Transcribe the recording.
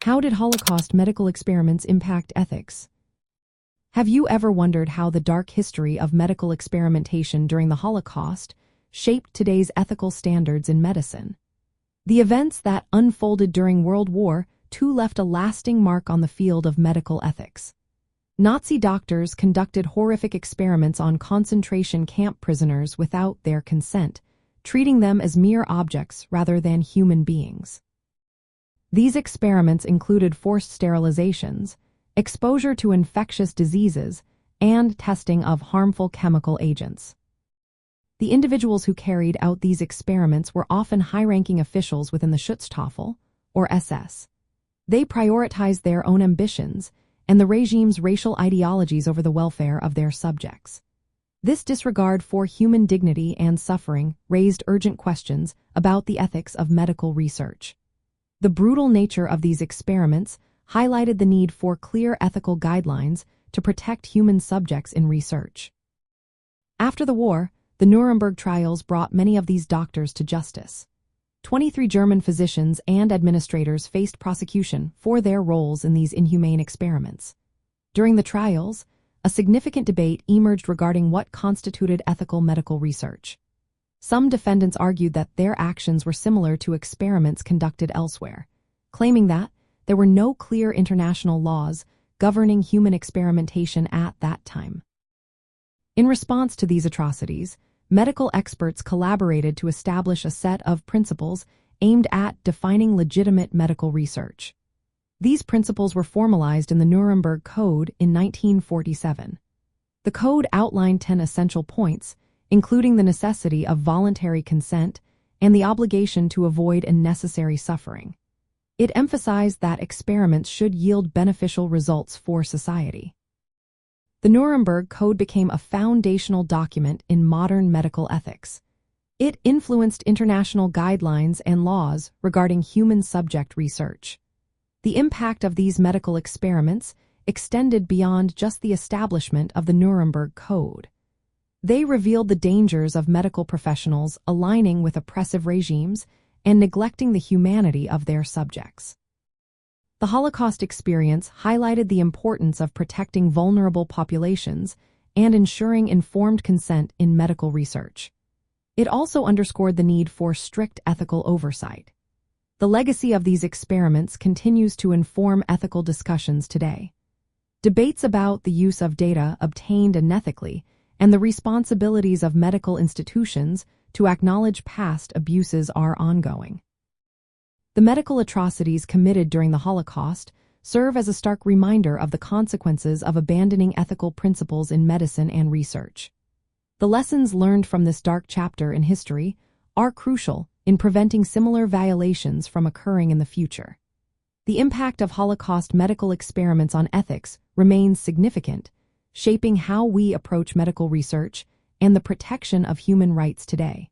How did Holocaust medical experiments impact ethics? Have you ever wondered how the dark history of medical experimentation during the Holocaust shaped today's ethical standards in medicine? The events that unfolded during World War II left a lasting mark on the field of medical ethics. Nazi doctors conducted horrific experiments on concentration camp prisoners without their consent, treating them as mere objects rather than human beings. These experiments included forced sterilizations, exposure to infectious diseases, and testing of harmful chemical agents. The individuals who carried out these experiments were often high-ranking officials within the Schutzstaffel, or SS. They prioritized their own ambitions and the regime's racial ideologies over the welfare of their subjects. This disregard for human dignity and suffering raised urgent questions about the ethics of medical research. The brutal nature of these experiments highlighted the need for clear ethical guidelines to protect human subjects in research. After the war, the Nuremberg Trials brought many of these doctors to justice. 23 German physicians and administrators faced prosecution for their roles in these inhumane experiments. During the trials, a significant debate emerged regarding what constituted ethical medical research. Some defendants argued that their actions were similar to experiments conducted elsewhere, claiming that there were no clear international laws governing human experimentation at that time. In response to these atrocities, medical experts collaborated to establish a set of principles aimed at defining legitimate medical research. These principles were formalized in the Nuremberg Code in 1947. The code outlined 10 essential points, including the necessity of voluntary consent and the obligation to avoid unnecessary suffering. It emphasized that experiments should yield beneficial results for society. The Nuremberg Code became a foundational document in modern medical ethics. It influenced international guidelines and laws regarding human subject research. The impact of these medical experiments extended beyond just the establishment of the Nuremberg Code. They revealed the dangers of medical professionals aligning with oppressive regimes and neglecting the humanity of their subjects. The Holocaust experience highlighted the importance of protecting vulnerable populations and ensuring informed consent in medical research. It also underscored the need for strict ethical oversight. The legacy of these experiments continues to inform ethical discussions today. Debates about the use of data obtained unethically and the responsibilities of medical institutions to acknowledge past abuses are ongoing. The medical atrocities committed during the Holocaust serve as a stark reminder of the consequences of abandoning ethical principles in medicine and research. The lessons learned from this dark chapter in history are crucial in preventing similar violations from occurring in the future. The impact of Holocaust medical experiments on ethics remains significant, shaping how we approach medical research and the protection of human rights today.